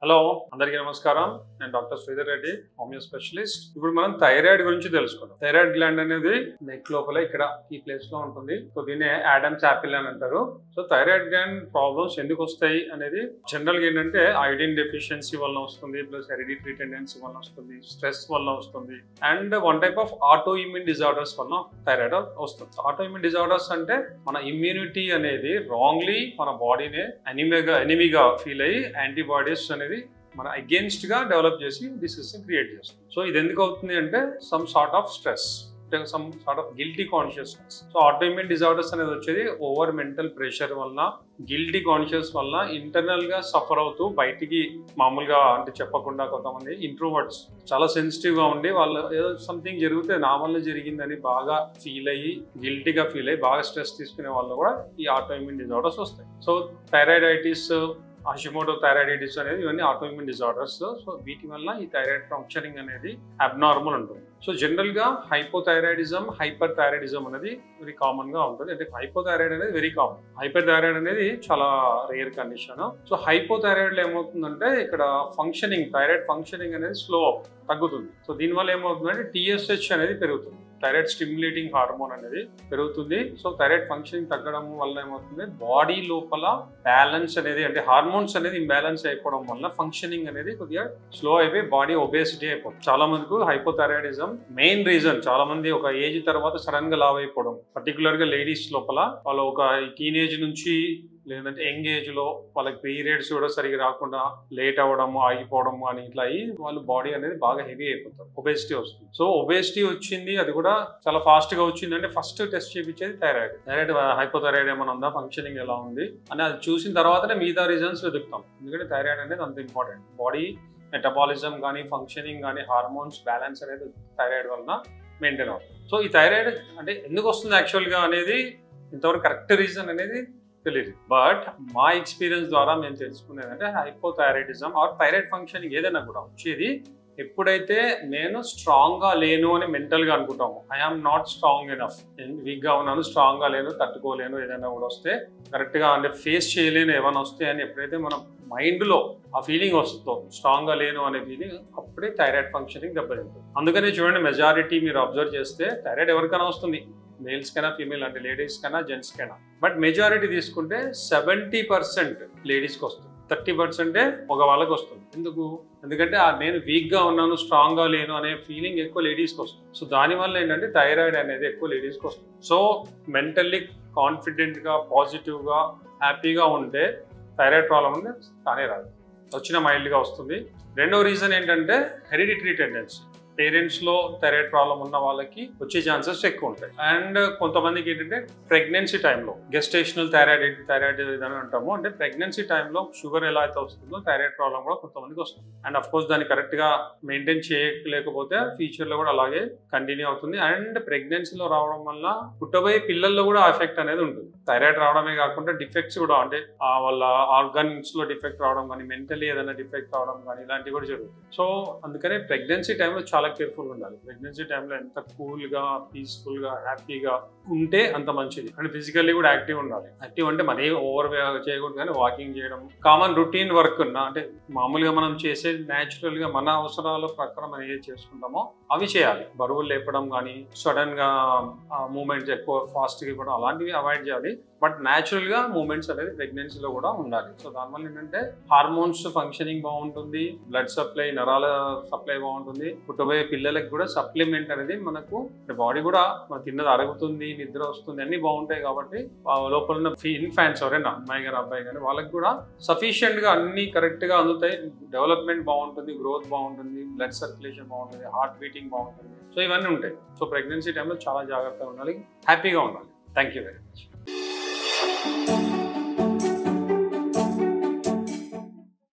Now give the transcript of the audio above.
Hello అందరికీ నమస్కారం. నేను doctor Sridhar Reddy, homeo specialist. ఇప్పుడు మనం థైరాయిడ్ గురించి తెలుసుకుందాం. థైరాయిడ్ గ్లాండ్ అనేది నెక్ లోపల ఇక్కడ ఈ ప్లేస్ లో ఉంటుంది. సో దీన్ని ఆడమ్స్ యాపిల్ అని అంటారు. సో థైరాయిడ్ గ్లాండ్ ప్రాబ్లమ్స్ ఎందుకు వస్తాయి అనేది జనరల్ గా ఏంటంటే ఐడిన్ డెఫిషియన్సీ వల్ల వస్తుంది, ప్లస్ హెరిడిటరీ టెండెన్సీ వల్ల వస్తుంది, స్ట్రెస్ వల్ల వస్తుంది, and one type of auto immune disorders వల్ల థైరాయిడ్ వస్తుంది. ఆటో ఇమ్యూన్ డిజార్డర్స్ అంటే మన ఇమ్యూనిటీ అనేది రాంగ్లీ మన బాడీనే ఎనిమీగా ఫీల్ అయ్యి యాంటీబాడీస్ అనేది మన అగేన్స్ట్ గా డెవలప్ చేసి డిసీజ్ క్రియేట్ చేస్తుంది. సో ఇది ఎందుకు అవుతుంది అంటే some sort of stress, some sort of guilty consciousness. So autoimmune disorders అనేది వచ్చేది ఓవర్ మెంటల్ ప్రెషర్ వల్ల, గిల్టీ కాన్షియస్ వల్ల ఇంటర్నల్ గా సఫర్ అవుతూ బయటికి మామూలుగా అంటే చెప్పకుండా కొంతమంది ఇంట్రోవర్ట్స్ చాలా సెన్సిటివ్ గా ఉండి వాళ్ళు ఏదో సంథింగ్ జరిగితే నా వల్ల జరిగిందని బాగా ఫీల్ అయ్యి గిల్టీగా ఫీల్ అయ్యి బాగా స్ట్రెస్ తీసుకునే వాళ్ళు కూడా ఈ ఆటోఇమ్యూన్ డిజార్డర్స్ వస్తాయి. సో థైరాయిడైటిస్, హాషిమోటో థైరాయిడైటిస్ అనేది ఇవన్నీ ఆటోఇమ్యూన్ డిజార్డర్స్. సో వీటి వల్ల ఈ థైరాయిడ్ ఫంక్షనింగ్ అనేది అబ్నార్మల్ ఉంటుంది. సో జనరల్ గా హైపోథైరాయిడిజం, హైపర్ థైరాయిడిజం అనేది వెరీ కామన్ గా ఉంటుంది. అంటే హైపోథైరాయిడ్ అనేది వెరీ కామన్, హైపర్ థైరాయిడ్ అనేది చాలా రేర్ కండిషన్. సో హైపోథైరాయిడ్ లో ఏమవుతుందంటే ఇక్కడ ఫంక్షనింగ్, థైరాయిడ్ ఫంక్షనింగ్ అనేది స్లో తగ్గుతుంది. సో దీనివల్ల ఏమవుతుందంటే TSH అనేది పెరుగుతుంది, థైరాయిడ్ స్టిమ్యులేటింగ్ హార్మోన్ అనేది పెరుగుతుంది. సో థైరాయిడ్ ఫంక్షనింగ్ తగ్గడం వల్ల ఏమవుతుంది, బాడీ లోపల బ్యాలెన్స్ అనేది అంటే హార్మోన్స్ అనేది ఇంబ్యాలెన్స్ అయిపోవడం వల్ల ఫంక్షనింగ్ అనేది కొద్దిగా స్లో అయిపోయి బాడీ ఒబేసిటీ అయిపోతుంది. చాలా మందికి హైపోథైరాయిడిజం మెయిన్ రీజన్, చాలా మంది ఒక ఏజ్ తర్వాత సడన్ గా లావ్ అయిపోవడం, పర్టికులర్ గా లేడీస్ లోపల వాళ్ళు ఒక టీనేజ్ నుంచి లేదంటే యంగ్ ఏజ్ లో వాళ్ళకి పీరియడ్స్ కూడా సరిగ్గా రాకుండా లేట్ అవ్వడం, ఆగిపోవడం అని ఇట్లా అయ్యి వాళ్ళ బాడీ అనేది బాగా హెవీ అయిపోతారు, ఒబేసిటీ వస్తుంది. సో ఒబేసిటీ వచ్చింది, అది కూడా చాలా ఫాస్ట్ గా వచ్చింది అంటే ఫస్ట్ టెస్ట్ చేయించేది థైరాయిడ్ హైపోథైరాయిడ్ ఏమైనా ఉందా, ఫంక్షనింగ్ ఎలా ఉంది అని అది చూసిన తర్వాతనే మిగతా రీజన్స్ వెతుకుతాం. ఎందుకంటే థైరాయిడ్ అనేది అంత ఇంపార్టెంట్. బాడీ మెటబాలిజం కానీ, ఫంక్షనింగ్ కానీ, హార్మోన్స్ బ్యాలెన్స్ అనేది థైరాయిడ్ వలన మెయింటైన్ అవుతుంది. సో ఈ థైరాయిడ్ అంటే ఎందుకు వస్తుంది యాక్చువల్గా అనేది ఇంతవరకు కరెక్ట్ రీజన్ అనేది తెలియదు. బట్ మా ఎక్స్పీరియన్స్ ద్వారా మేము తెలుసుకునేది అంటే హైపోథైరాయిడిజం ఆర్ థైరాయిడ్ ఫంక్షనింగ్ ఏదైనా కూడా వచ్చేది ఎప్పుడైతే నేను స్ట్రాంగ్ గా లేను అని మెంటల్ గా అనుకుంటాము, ఐఆమ్ నాట్ స్ట్రాంగ్ ఎనఫ్, నేను వీక్ గా ఉన్నాను, స్ట్రాంగ్ గా లేను, తట్టుకోలేను, ఏదైనా కూడా వస్తే కరెక్ట్ గా అంటే ఫేస్ చేయలేను ఏమైనా వస్తే అని ఎప్పుడైతే మనం మైండ్ లో ఆ ఫీలింగ్ వస్తుందో స్ట్రాంగ్ గా లేను అనే ఫీలింగ్, అప్పుడే థైరాయిడ్ ఫంక్షనింగ్ దెబ్బతింటుంది. అందుకనే చూడండి, మెజారిటీ మీరు అబ్జర్వ్ చేస్తే థైరాయిడ్ ఎవరికైనా వస్తుంది, మేల్స్ కైనా ఫీమేల్ అంటే లేడీస్ కైనా జెంట్స్ కైనా. బట్ మెజారిటీ తీసుకుంటే 70% లేడీస్కి వస్తుంది, 30% మగవాళ్ళకి వస్తుంది. ఎందుకంటే నేను వీక్ గా ఉన్నాను, స్ట్రాంగ్ గా లేను అనే ఫీలింగ్ ఎక్కువ లేడీస్కి వస్తుంది. సో దానివల్ల ఏంటంటే థైరాయిడ్ అనేది ఎక్కువ లేడీస్కి వస్తుంది. సో మెంటల్లీ కాన్ఫిడెంట్ గా, పాజిటివ్ గా, హ్యాపీగా ఉంటే థైరాయిడ్ ప్రాబ్లం ఉంది తానే రాదు, వచ్చిన మైల్డ్ గా వస్తుంది. రెండో రీజన్ ఏంటంటే హెరిడిటరీ టెండెన్సీ. పేరెంట్స్ లో థైరాయిడ్ ప్రాబ్లం ఉన్న వాళ్ళకి వచ్చే ఛాన్సెస్ ఎక్కువ ఉంటాయి. అండ్ కొంతమందికి ఏంటంటే ప్రెగ్నెన్సీ టైంలో గెస్టేషనల్ థైరాయిడ్ అని అంటాము, అంటే ప్రెగ్నెన్సీ టైంలో షుగర్ ఎలా అయితే వస్తుందో థైరాయిడ్ ప్రాబ్లం కూడా కొంతమందికి వస్తుంది. అండ్ అఫ్ కోర్స్ దాన్ని కరెక్ట్ గా మెయింటైన్ చేయలేకపోతే ఫ్యూచర్ లో కూడా అలాగే కంటిన్యూ అవుతుంది. అండ్ ప్రెగ్నెన్సీలో రావడం వల్ల పుట్టబోయే పిల్లల్లో కూడా ఎఫెక్ట్ అనేది ఉంటుంది. థైరాయిడ్ రావడమే కాకుండా డిఫెక్ట్స్ కూడా, అంటే వాళ్ళ ఆర్గన్స్ లో డిఫెక్ట్ రావడం కానీ, మెంటలీ ఏదైనా డిఫెక్ట్ రావడం కానీ ఇలాంటివి కూడా జరుగుతుంది. సో అందుకనే ప్రెగ్నెన్సీ టైంలో చాలా కేర్ఫుల్ ఉండాలి. ప్రెగ్నెన్సీ టైంలో ఎంత కూల్ గా, పీస్ఫుల్ గా, హ్యాపీగా ఉంటే అంత మంచిది. అండ్ ఫిజికల్లీ కూడా యాక్టివ్ ఉండాలి. యాక్టివ్ అంటే మరీ ఓవర్ చేయకూడదు, కానీ వాకింగ్ చేయడం, కామన్ రొటీన్ వర్క్ అంటే మామూలుగా మనం చేసే న్యాచురల్ గా మన అవసరాల ప్రకారం మనం ఏది చేసుకుంటామో అవి చేయాలి. బరువులు లేపడం కానీ, సడన్ గా మూమెంట్స్ ఎక్కువ ఫాస్ట్ గా ఇవ్వడం అలాంటివి అవాయిడ్ చేయాలి. బట్ న్యాచురల్ గా మూమెంట్స్ అనేది ప్రెగ్నెన్సీలో కూడా ఉండాలి. సో దానివల్ల ఏంటంటే హార్మోన్స్ ఫంక్షనింగ్ బాగుంటుంది, బ్లడ్ సప్లై, నరాల సప్లై బాగుంటుంది, పుట్టబోయే పిల్లలకి కూడా సప్లిమెంట్ అనేది మనకు బాడీ కూడా మన తిన్నది అరుగుతుంది, నిద్ర వస్తుంది, అన్ని బాగుంటాయి. కాబట్టి లోపల ఉన్న ఇన్ఫాంట్స్ ఎవరైనా అమ్మాయి కానీ అబ్బాయి కానీ వాళ్ళకి కూడా సఫిషియెంట్ గా అన్ని కరెక్ట్ గా అందుతాయి. డెవలప్మెంట్ బాగుంటుంది, గ్రోత్ బాగుంటుంది, బ్లడ్ సర్క్యులేషన్ బాగుంటుంది, హార్ట్ బీటింగ్ బాగుంటుంది. సో ఇవన్నీ ఉంటాయి. సో ప్రెగ్నెన్సీ టైంలో చాలా జాగ్రత్తగా ఉండాలి, హ్యాపీగా ఉండాలి. Thank you very much.